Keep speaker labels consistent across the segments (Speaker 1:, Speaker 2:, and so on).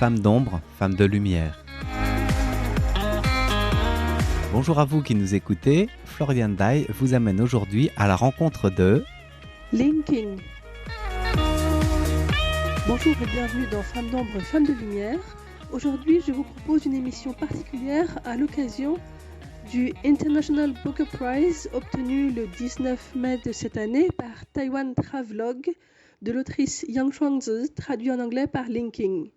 Speaker 1: Femmes d'ombre, femmes de lumière. Bonjour à vous qui nous écoutez, Florian Dai vous amène aujourd'hui à la rencontre de
Speaker 2: Linking. Bonjour et bienvenue dans Femmes d'ombre, femmes de lumière. Aujourd'hui, je vous propose une émission particulière à l'occasion du International Booker Prize obtenu le 19 mai de cette année par Taiwan Travelogue de l'autrice Yang Shuangzi, traduit en anglais par Linking.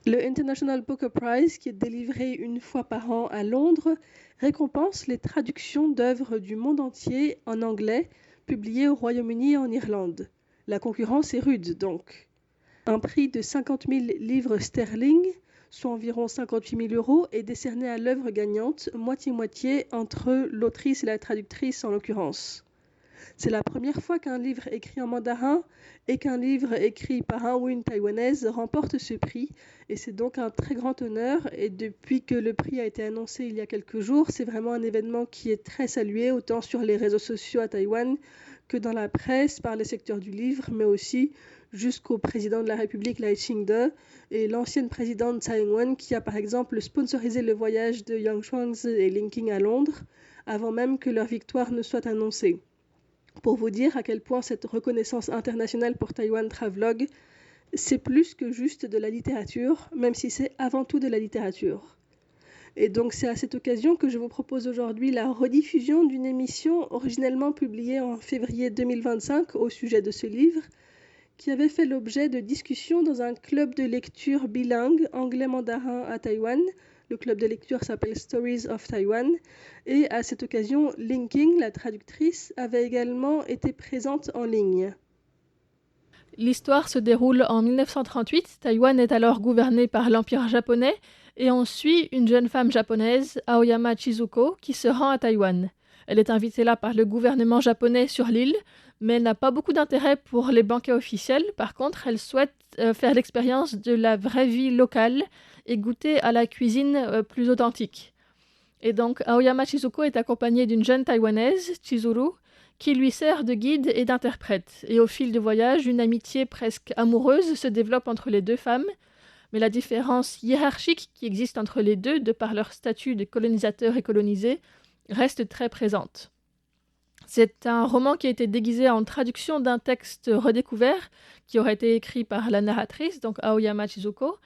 Speaker 2: Le International Booker Prize, qui est délivré une fois par an à Londres, récompense les traductions d'œuvres du monde entier en anglais publiées au Royaume-Uni et en Irlande. La concurrence est rude donc. Un prix de 50 000 livres sterling, soit environ 58 000 €, est décerné à l'œuvre gagnante, moitié-moitié entre l'autrice et la traductrice en l'occurrence. C'est la première fois qu'un livre écrit en mandarin et qu'un livre écrit par un ou une taïwanaise remporte ce prix, et c'est donc un très grand honneur. Et depuis que le prix a été annoncé il y a quelques jours, c'est vraiment un événement qui est très salué, autant sur les réseaux sociaux à Taïwan que dans la presse, par les secteurs du livre, mais aussi jusqu'au président de la République, Lai Ching-te, et l'ancienne présidente Tsai Ing-wen, qui a par exemple sponsorisé le voyage de Yang Shuangzi et Linking à Londres, avant même que leur victoire ne soit annoncée. Pour vous dire à quel point cette reconnaissance internationale pour Taiwan Travelogue, c'est plus que juste de la littérature, même si c'est avant tout de la littérature. Et donc c'est à cette occasion que je vous propose aujourd'hui la rediffusion d'une émission originellement publiée en février 2025 au sujet de ce livre, qui avait fait l'objet de discussions dans un club de lecture bilingue anglais-mandarin à Taïwan. Le club de lecture s'appelle Stories of Taiwan. Et à cette occasion, Linking, la traductrice, avait également été présente en ligne.
Speaker 3: L'histoire se déroule en 1938. Taïwan est alors gouvernée par l'Empire japonais et on suit une jeune femme japonaise, Aoyama Chizuko, qui se rend à Taïwan. Elle est invitée là par le gouvernement japonais sur l'île, mais elle n'a pas beaucoup d'intérêt pour les banquets officiels. Par contre, elle souhaite faire l'expérience de la vraie vie locale et goûter à la cuisine plus authentique. Et donc, Aoyama Chizuko est accompagnée d'une jeune taïwanaise, Chizuru, qui lui sert de guide et d'interprète. Et au fil du voyage, une amitié presque amoureuse se développe entre les deux femmes, mais la différence hiérarchique qui existe entre les deux, de par leur statut de colonisateurs et colonisés, reste très présente. C'est un roman qui a été déguisé en traduction d'un texte redécouvert qui aurait été écrit par la narratrice, donc Aoyama Chizuko.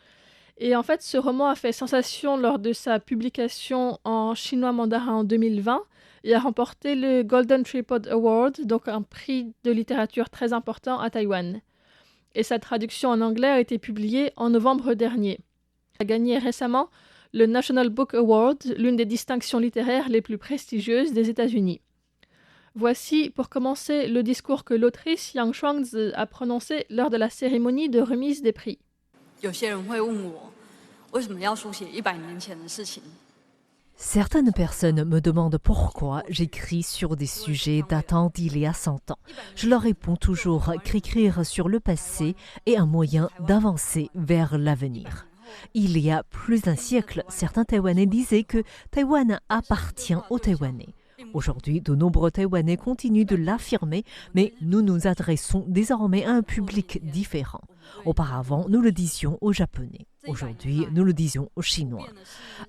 Speaker 3: Et en fait, ce roman a fait sensation lors de sa publication en chinois mandarin en 2020 et a remporté le Golden Tripod Award, donc un prix de littérature très important à Taïwan. Et sa traduction en anglais a été publiée en novembre dernier. Elle a gagné récemment le National Book Award, l'une des distinctions littéraires les plus prestigieuses des États-Unis. Voici, pour commencer, le discours que l'autrice Yang Shuangzi a prononcé lors de la cérémonie de remise des prix.
Speaker 4: Certaines personnes me demandent pourquoi j'écris sur des sujets datant d'il y a 100 ans. Je leur réponds toujours qu'écrire sur le passé est un moyen d'avancer vers l'avenir. Il y a plus d'un siècle, certains Taïwanais disaient que Taïwan appartient aux Taïwanais. Aujourd'hui, de nombreux Taïwanais continuent de l'affirmer, mais nous nous adressons désormais à un public différent. Auparavant, nous le disions aux Japonais. Aujourd'hui, nous le disions aux Chinois.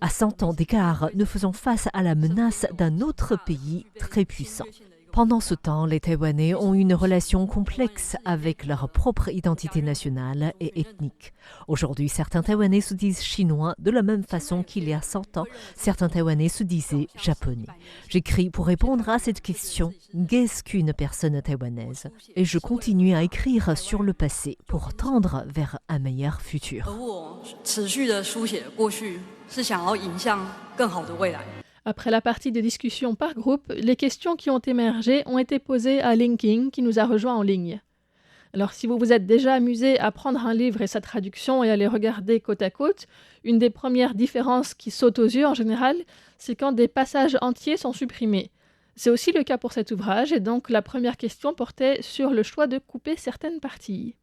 Speaker 4: À 100 ans d'écart, nous faisons face à la menace d'un autre pays très puissant. Pendant ce temps, les Taïwanais ont une relation complexe avec leur propre identité nationale et ethnique. Aujourd'hui, certains Taïwanais se disent chinois de la même façon qu'il y a 100 ans, certains Taïwanais se disaient japonais. J'écris pour répondre à cette question, qu'est-ce qu'une personne taïwanaise? Et je continue à écrire sur le passé pour tendre vers un meilleur futur.
Speaker 3: Après la partie de discussion par groupe, les questions qui ont émergé ont été posées à Linking, qui nous a rejoint en ligne. Alors, si vous vous êtes déjà amusé à prendre un livre et sa traduction et à les regarder côte à côte, une des premières différences qui sautent aux yeux en général, c'est quand des passages entiers sont supprimés. C'est aussi le cas pour cet ouvrage, et donc la première question portait sur le choix de couper certaines parties.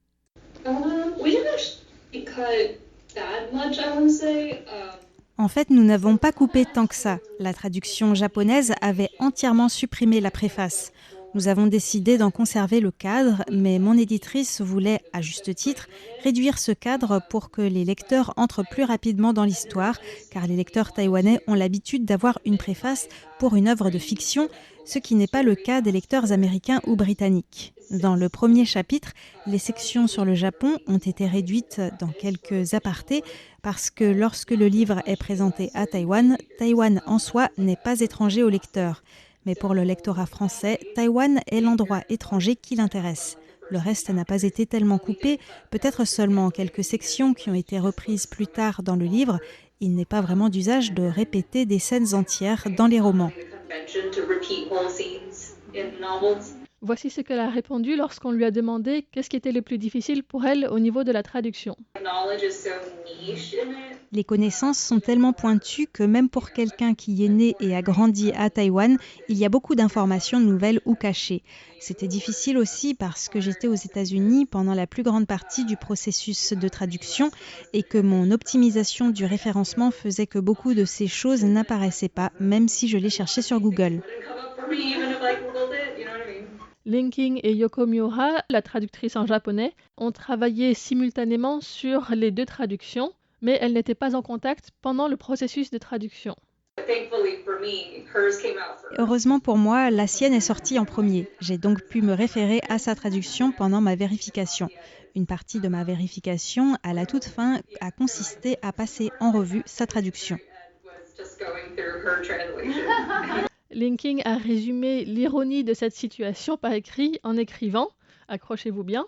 Speaker 5: En fait, nous n'avons pas coupé tant que ça. La traduction japonaise avait entièrement supprimé la préface. Nous avons décidé d'en conserver le cadre, mais mon éditrice voulait, à juste titre, réduire ce cadre pour que les lecteurs entrent plus rapidement dans l'histoire, car les lecteurs taïwanais ont l'habitude d'avoir une préface pour une œuvre de fiction, ce qui n'est pas le cas des lecteurs américains ou britanniques. Dans le premier chapitre, les sections sur le Japon ont été réduites dans quelques apartés parce que lorsque le livre est présenté à Taïwan, Taïwan en soi n'est pas étranger au lecteur. Mais pour le lectorat français, Taïwan est l'endroit étranger qui l'intéresse. Le reste n'a pas été tellement coupé, peut-être seulement quelques sections qui ont été reprises plus tard dans le livre. Il n'est pas vraiment d'usage de répéter des scènes entières dans les romans.
Speaker 3: Voici ce qu'elle a répondu lorsqu'on lui a demandé qu'est-ce qui était le plus difficile pour elle au niveau de la traduction.
Speaker 5: Les connaissances sont tellement pointues que même pour quelqu'un qui est né et a grandi à Taïwan, il y a beaucoup d'informations nouvelles ou cachées. C'était difficile aussi parce que j'étais aux États-Unis pendant la plus grande partie du processus de traduction et que mon optimisation du référencement faisait que beaucoup de ces choses n'apparaissaient pas, même si je les cherchais sur Google.
Speaker 3: Linking et Yoko Miura, la traductrice en japonais, ont travaillé simultanément sur les deux traductions, mais elles n'étaient pas en contact pendant le processus de traduction.
Speaker 5: Heureusement pour moi, la sienne est sortie en premier. J'ai donc pu me référer à sa traduction pendant ma vérification. Une partie de ma vérification, à la toute fin, a consisté à passer en revue sa traduction.
Speaker 3: Linking a résumé l'ironie de cette situation par écrit en écrivant, accrochez-vous bien,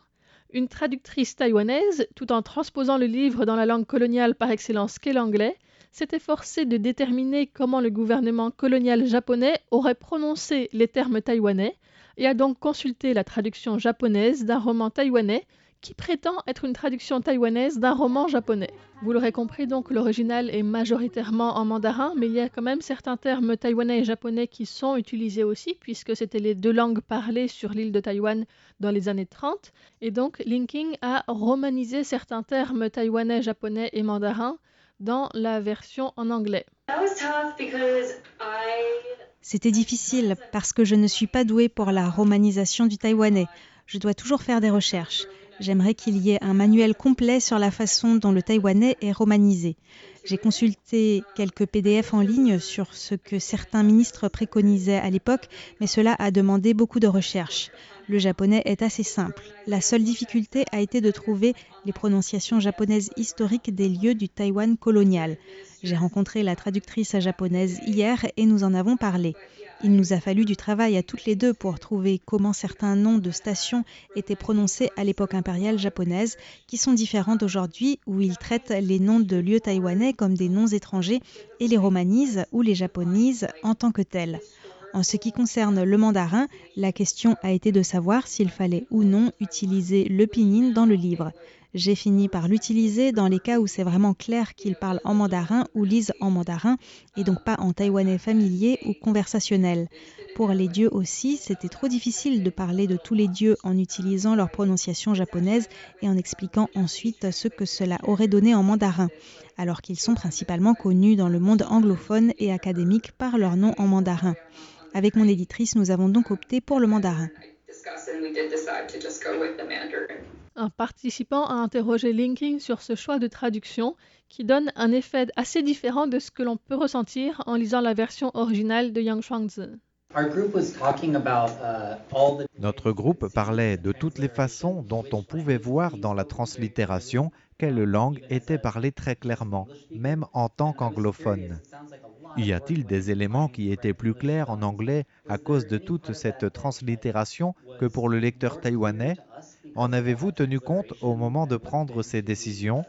Speaker 3: une traductrice taïwanaise, tout en transposant le livre dans la langue coloniale par excellence qu'est l'anglais, s'était forcée de déterminer comment le gouvernement colonial japonais aurait prononcé les termes taïwanais et a donc consulté la traduction japonaise d'un roman taïwanais qui prétend être une traduction taïwanaise d'un roman japonais. Vous l'aurez compris, donc l'original est majoritairement en mandarin, mais il y a quand même certains termes taïwanais et japonais qui sont utilisés aussi, puisque c'était les deux langues parlées sur l'île de Taïwan dans les années 30. Et donc Linking a romanisé certains termes taïwanais, japonais et mandarin dans la version en anglais.
Speaker 5: C'était difficile parce que je ne suis pas douée pour la romanisation du taïwanais. Je dois toujours faire des recherches. J'aimerais qu'il y ait un manuel complet sur la façon dont le taïwanais est romanisé. J'ai consulté quelques PDF en ligne sur ce que certains ministres préconisaient à l'époque, mais cela a demandé beaucoup de recherches. Le japonais est assez simple. La seule difficulté a été de trouver les prononciations japonaises historiques des lieux du Taïwan colonial. J'ai rencontré la traductrice japonaise hier et nous en avons parlé. Il nous a fallu du travail à toutes les deux pour trouver comment certains noms de stations étaient prononcés à l'époque impériale japonaise, qui sont différents d'aujourd'hui, où ils traitent les noms de lieux taïwanais comme des noms étrangers et les romanisent ou les japonisent en tant que tels. En ce qui concerne le mandarin, la question a été de savoir s'il fallait ou non utiliser le pinyin dans le livre. J'ai fini par l'utiliser dans les cas où c'est vraiment clair qu'ils parlent en mandarin ou lisent en mandarin, et donc pas en taïwanais familier ou conversationnel. Pour les dieux aussi, c'était trop difficile de parler de tous les dieux en utilisant leur prononciation japonaise et en expliquant ensuite ce que cela aurait donné en mandarin, alors qu'ils sont principalement connus dans le monde anglophone et académique par leur nom en mandarin. Avec mon éditrice, nous avons donc opté pour le mandarin.
Speaker 3: Un participant a interrogé Linking sur ce choix de traduction qui donne un effet assez différent de ce que l'on peut ressentir en lisant la version originale de Yang Shuangzi.
Speaker 6: Notre groupe parlait de toutes les façons dont on pouvait voir dans la translittération quelle langue était parlée très clairement, même en tant qu'anglophone. Y a-t-il des éléments qui étaient plus clairs en anglais à cause de toute cette translittération que pour le lecteur taïwanais? En avez-vous tenu compte au moment de prendre ces décisions?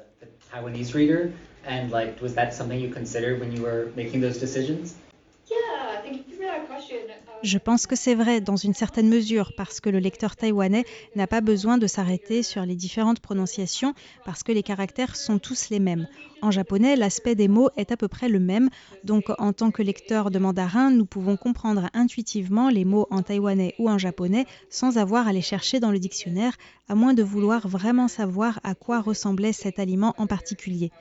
Speaker 5: Je pense que c'est vrai dans une certaine mesure parce que le lecteur taïwanais n'a pas besoin de s'arrêter sur les différentes prononciations parce que les caractères sont tous les mêmes. En japonais, l'aspect des mots est à peu près le même, donc en tant que lecteur de mandarin, nous pouvons comprendre intuitivement les mots en taïwanais ou en japonais sans avoir à les chercher dans le dictionnaire, à moins de vouloir vraiment savoir à quoi ressemblait cet aliment en particulier.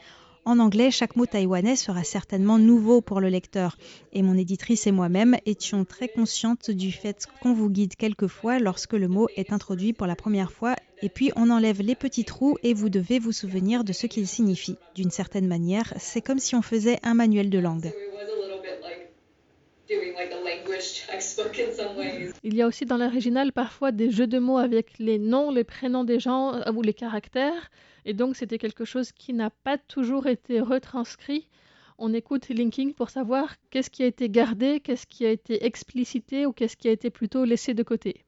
Speaker 5: En anglais, chaque mot taïwanais sera certainement nouveau pour le lecteur. Et mon éditrice et moi-même étions très conscientes du fait qu'on vous guide quelquefois lorsque le mot est introduit pour la première fois. Et puis on enlève les petits trous et vous devez vous souvenir de ce qu'il signifie. D'une certaine manière, c'est comme si on faisait un manuel de langue.
Speaker 3: Il y a aussi dans l'original parfois des jeux de mots avec les noms, les prénoms des gens ou les caractères. Et donc c'était quelque chose qui n'a pas toujours été retranscrit. On écoute Linking pour savoir qu'est-ce qui a été gardé, qu'est-ce qui a été explicité ou qu'est-ce qui a été plutôt laissé de côté.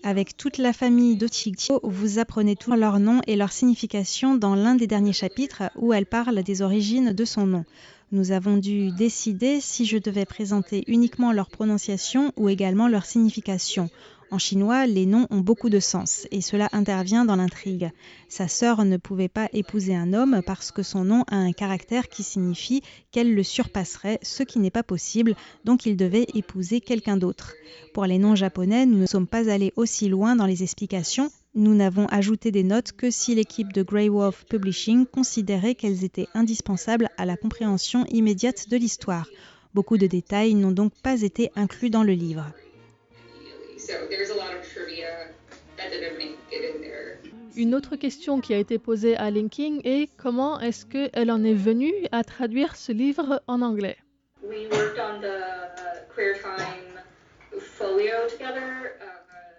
Speaker 5: Avec toute la famille d'Ochigyo, vous apprenez tous leurs noms et leur signification dans l'un des derniers chapitres où elle parle des origines de son nom. Nous avons dû décider si je devais présenter uniquement leur prononciation ou également leur signification. En chinois, les noms ont beaucoup de sens et cela intervient dans l'intrigue. Sa sœur ne pouvait pas épouser un homme parce que son nom a un caractère qui signifie qu'elle le surpasserait, ce qui n'est pas possible, donc il devait épouser quelqu'un d'autre. Pour les noms japonais, nous ne sommes pas allés aussi loin dans les explications. Nous n'avons ajouté des notes que si l'équipe de Grey Wolf Publishing considérait qu'elles étaient indispensables à la compréhension immédiate de l'histoire. Beaucoup de détails n'ont donc pas été inclus dans le livre.
Speaker 3: Une autre question qui a été posée à Linking est comment est-ce qu'elle en est venue à traduire ce livre en anglais.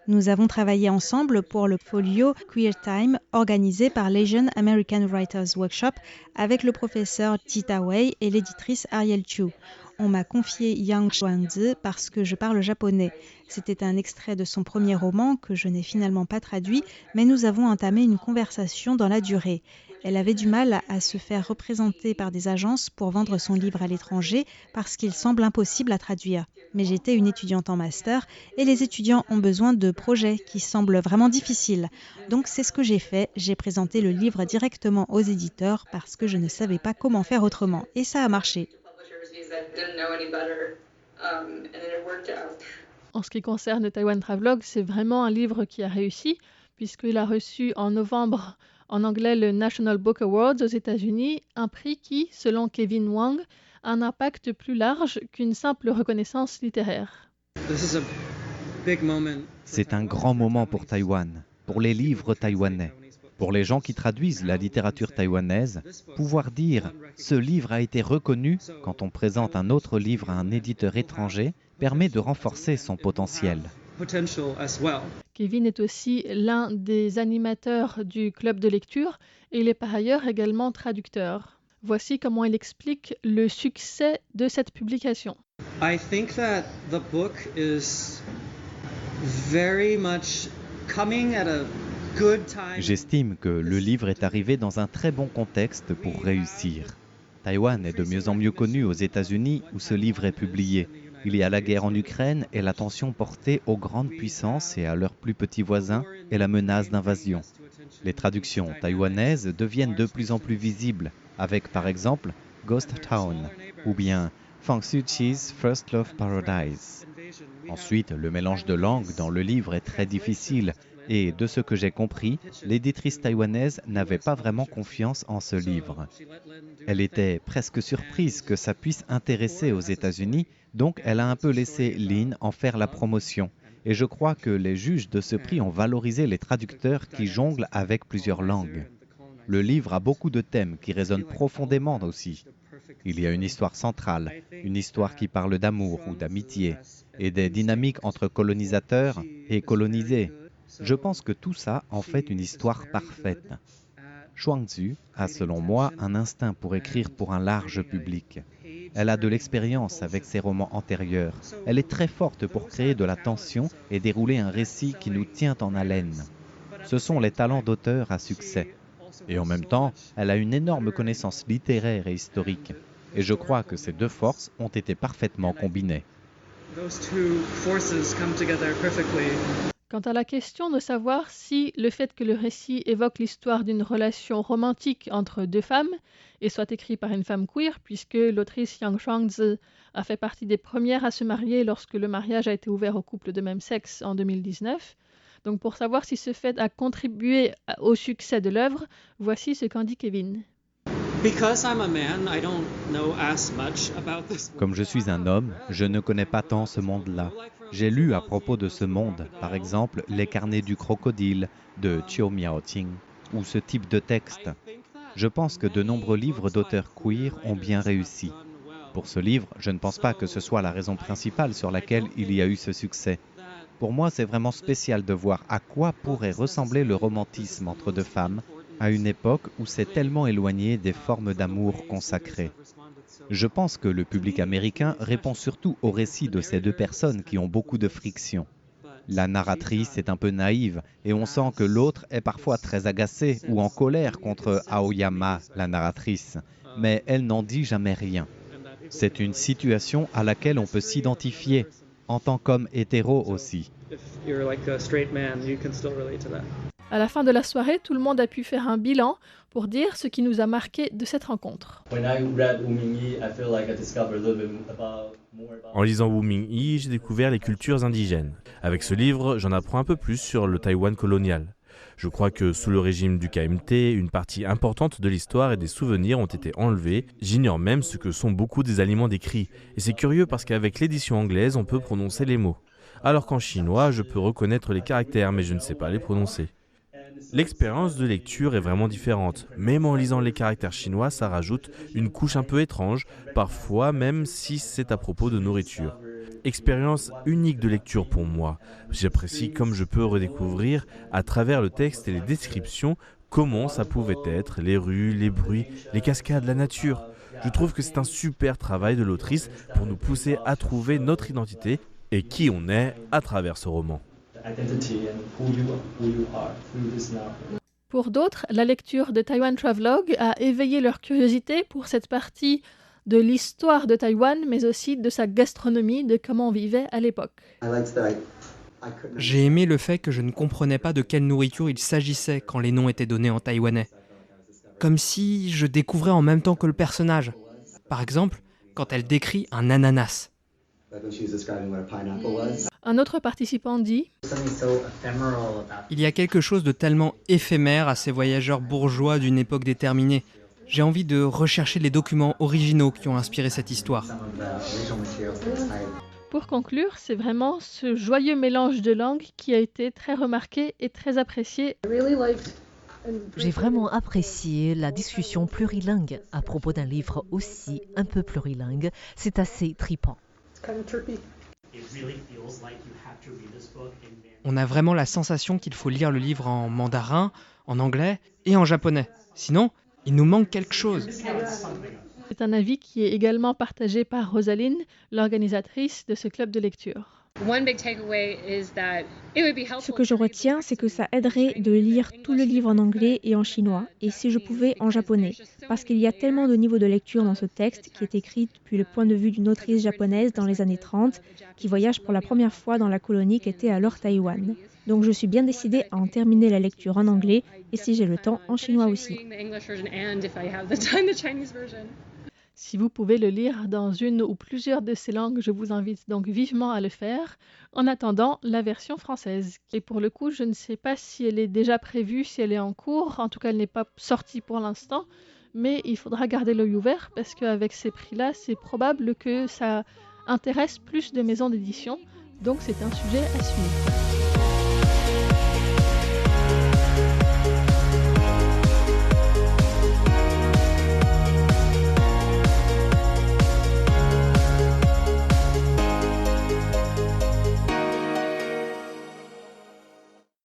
Speaker 5: Nous avons travaillé ensemble pour le folio Queer Time organisé par l'Asian American Writers Workshop avec le professeur Jita Wei et l'éditrice Ariel Chu. On m'a confié Yang Xuanzi parce que je parle japonais. C'était un extrait de son premier roman que je n'ai finalement pas traduit, mais nous avons entamé une conversation dans la durée. Elle avait du mal à se faire représenter par des agences pour vendre son livre à l'étranger parce qu'il semble impossible à traduire. Mais j'étais une étudiante en master et les étudiants ont besoin de projets qui semblent vraiment difficiles. Donc c'est ce que j'ai fait. J'ai présenté le livre directement aux éditeurs parce que je ne savais pas comment faire autrement. Et ça a marché.
Speaker 3: En ce qui concerne Taiwan Travelogue, c'est vraiment un livre qui a réussi, puisqu'il a reçu en novembre en anglais le National Book Awards aux États-Unis, un prix qui, selon Kevin Wang, a un impact plus large qu'une simple reconnaissance littéraire.
Speaker 6: C'est un grand moment pour Taïwan, pour les livres taïwanais. Pour les gens qui traduisent la littérature taïwanaise, pouvoir dire « ce livre a été reconnu » quand on présente un autre livre à un éditeur étranger permet de renforcer son potentiel.
Speaker 3: Kevin est aussi l'un des animateurs du club de lecture et il est par ailleurs également traducteur. Voici comment il explique le succès de cette publication.
Speaker 7: I think that the book is very much coming at a good time.
Speaker 6: J'estime que le livre est arrivé dans un très bon contexte pour réussir. Taïwan est de mieux en mieux connu aux États-Unis où ce livre est publié. Il y a la guerre en Ukraine et l'attention portée aux grandes puissances et à leurs plus petits voisins et la menace d'invasion. Les traductions taïwanaises deviennent de plus en plus visibles, avec par exemple Ghost Town ou bien Fang Suchi's First Love Paradise. Ensuite, le mélange de langues dans le livre est très difficile et, de ce que j'ai compris, l'éditrice taïwanaise n'avait pas vraiment confiance en ce livre. Elle était presque surprise que ça puisse intéresser aux États-Unis, donc elle a un peu laissé Lin en faire la promotion. Et je crois que les juges de ce prix ont valorisé les traducteurs qui jonglent avec plusieurs langues. Le livre a beaucoup de thèmes qui résonnent profondément aussi. Il y a une histoire centrale, une histoire qui parle d'amour ou d'amitié, et des dynamiques entre colonisateurs et colonisés. Je pense que tout ça en fait une histoire parfaite. Xuanzi a, selon moi, un instinct pour écrire pour un large public. Elle a de l'expérience avec ses romans antérieurs. Elle est très forte pour créer de la tension et dérouler un récit qui nous tient en haleine. Ce sont les talents d'auteur à succès. Et en même temps, elle a une énorme connaissance littéraire et historique. Et je crois que ces deux forces ont été parfaitement combinées.
Speaker 3: Quant à la question de savoir si le fait que le récit évoque l'histoire d'une relation romantique entre deux femmes et soit écrit par une femme queer, puisque l'autrice Yang Xuanzi a fait partie des premières à se marier lorsque le mariage a été ouvert aux couples de même sexe en 2019, Donc pour savoir si ce fait a contribué au succès de l'œuvre, voici ce qu'en dit Kevin.
Speaker 6: Comme je suis un homme, je ne connais pas tant ce monde-là. J'ai lu à propos de ce monde, par exemple, Les carnets du crocodile de Chiu Miaoqing, ou ce type de texte. Je pense que de nombreux livres d'auteurs queer ont bien réussi. Pour ce livre, je ne pense pas que ce soit la raison principale sur laquelle il y a eu ce succès. Pour moi, c'est vraiment spécial de voir à quoi pourrait ressembler le romantisme entre deux femmes à une époque où c'est tellement éloigné des formes d'amour consacrées. Je pense que le public américain répond surtout au récit de ces deux personnes qui ont beaucoup de friction. La narratrice est un peu naïve et on sent que l'autre est parfois très agacée ou en colère contre Aoyama, la narratrice, mais elle n'en dit jamais rien. C'est une situation à laquelle on peut s'identifier, en tant qu'homme hétéro aussi.
Speaker 3: À la fin de la soirée, tout le monde a pu faire un bilan pour dire ce qui nous a marqué de cette rencontre.
Speaker 8: En lisant Wu Ming-yi, j'ai découvert les cultures indigènes. Avec ce livre, j'en apprends un peu plus sur le Taïwan colonial. Je crois que sous le régime du KMT, une partie importante de l'histoire et des souvenirs ont été enlevés. J'ignore même ce que sont beaucoup des aliments décrits. Et c'est curieux parce qu'avec l'édition anglaise, on peut prononcer les mots. Alors qu'en chinois, je peux reconnaître les caractères, mais je ne sais pas les prononcer. L'expérience de lecture est vraiment différente. Même en lisant les caractères chinois, ça rajoute une couche un peu étrange, parfois même si c'est à propos de nourriture. Expérience unique de lecture pour moi. J'apprécie comme je peux redécouvrir, à travers le texte et les descriptions, comment ça pouvait être, les rues, les bruits, les cascades, la nature. Je trouve que c'est un super travail de l'autrice pour nous pousser à trouver notre identité et qui on est à travers ce roman.
Speaker 3: Pour d'autres, la lecture de Taiwan Travelogue a éveillé leur curiosité pour cette partie de l'histoire de Taïwan, mais aussi de sa gastronomie, de comment on vivait à l'époque.
Speaker 9: J'ai aimé le fait que je ne comprenais pas de quelle nourriture il s'agissait quand les noms étaient donnés en taïwanais. Comme si je découvrais en même temps que le personnage. Par exemple, quand elle décrit un ananas.
Speaker 3: Un autre participant dit
Speaker 9: « Il y a quelque chose de tellement éphémère à ces voyageurs bourgeois d'une époque déterminée. J'ai envie de rechercher les documents originaux qui ont inspiré cette histoire. »
Speaker 3: Pour conclure, c'est vraiment ce joyeux mélange de langues qui a été très remarqué et très apprécié.
Speaker 4: J'ai vraiment apprécié la discussion plurilingue à propos d'un livre aussi un peu plurilingue. C'est assez tripant.
Speaker 9: On a vraiment la sensation qu'il faut lire le livre en mandarin, en anglais et en japonais. Sinon, il nous manque quelque chose.
Speaker 3: C'est un avis qui est également partagé par Rosaline, l'organisatrice de ce club de lecture.
Speaker 10: Ce que je retiens, c'est que ça aiderait de lire tout le livre en anglais et en chinois, et si je pouvais en japonais, parce qu'il y a tellement de niveaux de lecture dans ce texte qui est écrit depuis le point de vue d'une autrice japonaise dans les années 30, qui voyage pour la première fois dans la colonie qu'était alors Taïwan. Donc je suis bien décidée à en terminer la lecture en anglais, et si j'ai le temps, en chinois aussi.
Speaker 3: Si vous pouvez le lire dans une ou plusieurs de ces langues, je vous invite donc vivement à le faire. En attendant, la version française. Et pour le coup, je ne sais pas si elle est déjà prévue, si elle est en cours. En tout cas, elle n'est pas sortie pour l'instant. Mais il faudra garder l'œil ouvert parce qu'avec ces prix-là, c'est probable que ça intéresse plus de maisons d'édition. Donc c'est un sujet à suivre.